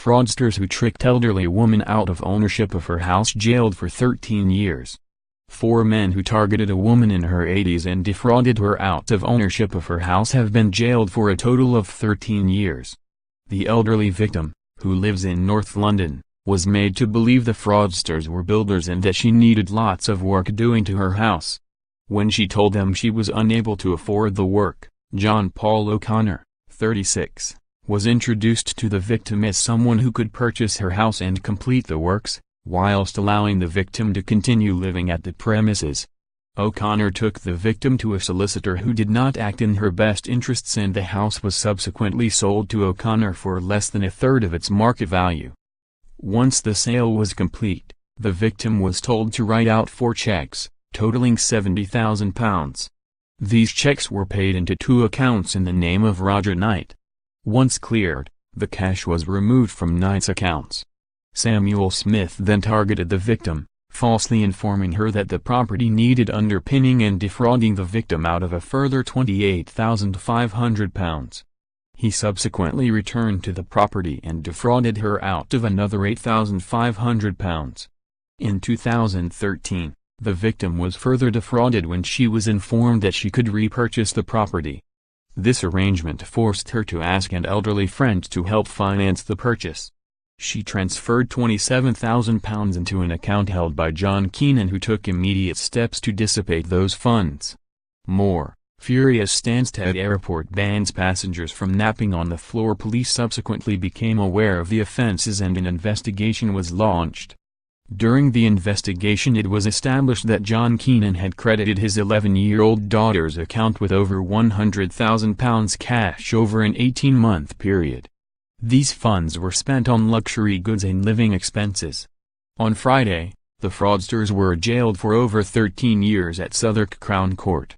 fraudsters who tricked elderly woman out of ownership of her house jailed for 13 years. 4 men who targeted a woman in her 80s and defrauded her out of ownership of her house have been jailed for a total of 13 years. The elderly victim, who lives in North London, was made to believe the fraudsters were builders and that she needed lots of work doing to her house. When she told them she was unable to afford the work, John Paul O'Connor, 36, was introduced to the victim as someone who could purchase her house and complete the works, whilst allowing the victim to continue living at the premises. O'Connor took the victim to a solicitor who did not act in her best interests, and the house was subsequently sold to O'Connor for less than a third of its market value. Once the sale was complete, the victim was told to write out 4 checks, totaling £70,000. These checks were paid into 2 accounts in the name of Roger Knight. Once cleared, the cash was removed from Knight's accounts. Samuel Smith then targeted the victim, falsely informing her that the property needed underpinning and defrauding the victim out of a further £28,500. He subsequently returned to the property and defrauded her out of another £8,500. In 2013, the victim was further defrauded when she was informed that she could repurchase the property. This arrangement forced her to ask an elderly friend to help finance the purchase. She transferred £27,000 into an account held by John Keenan, who took immediate steps to dissipate those funds. More, furious Stansted Airport bans passengers from napping on the floor. Police subsequently became aware of the offences and an investigation was launched. During the investigation, it was established that John Keenan had credited his 11-year-old daughter's account with over £100,000 cash over an 18-month period. These funds were spent on luxury goods and living expenses. On Friday, the fraudsters were jailed for over 13 years at Southwark Crown Court.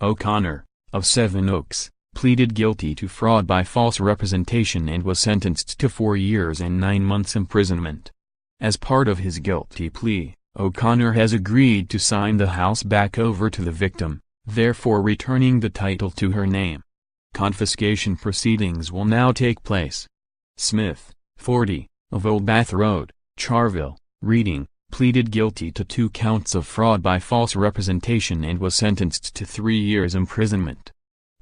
O'Connor, of Sevenoaks, pleaded guilty to fraud by false representation and was sentenced to 4 years and 9 months imprisonment. As part of his guilty plea, O'Connor has agreed to sign the house back over to the victim, therefore returning the title to her name. Confiscation proceedings will now take place. Smith, 40, of Old Bath Road, Charville, Reading, pleaded guilty to 2 counts of fraud by false representation and was sentenced to 3 years imprisonment.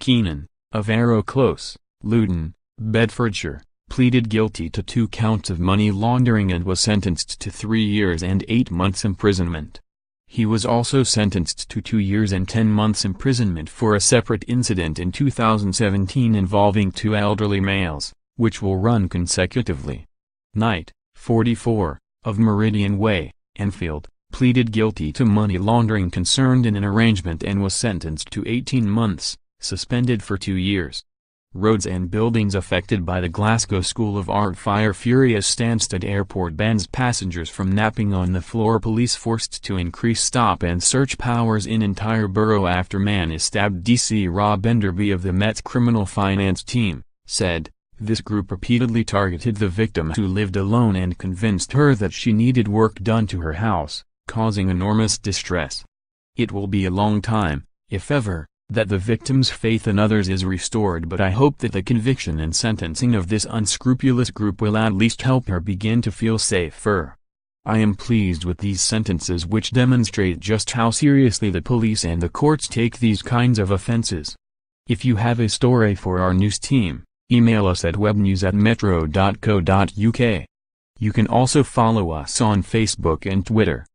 Keenan, of Arrow Close, Luton, Bedfordshire, pleaded guilty to 2 counts of money laundering and was sentenced to 3 years and 8 months imprisonment. He was also sentenced to 2 years and 10 months imprisonment for a separate incident in 2017 involving 2 elderly males, which will run consecutively. Knight, 44, of Meridian Way, Enfield, pleaded guilty to money laundering concerned in an arrangement and was sentenced to 18 months, suspended for 2 years. Roads and buildings affected by the Glasgow School of Art fire. Furious Stansted Airport bans passengers from napping on the floor. Police forced to increase stop and search powers in entire borough after man is stabbed. DC Rob Enderby of the Met's criminal finance team said, "This group repeatedly targeted the victim, who lived alone, and convinced her that she needed work done to her house, causing enormous distress. It will be a long time, if ever, that the victim's faith in others is restored, but I hope that the conviction and sentencing of this unscrupulous group will at least help her begin to feel safer. I am pleased with these sentences, which demonstrate just how seriously the police and the courts take these kinds of offenses. If you have a story for our news team, email us at webnews@metro.co.uk. You can also follow us on Facebook and Twitter.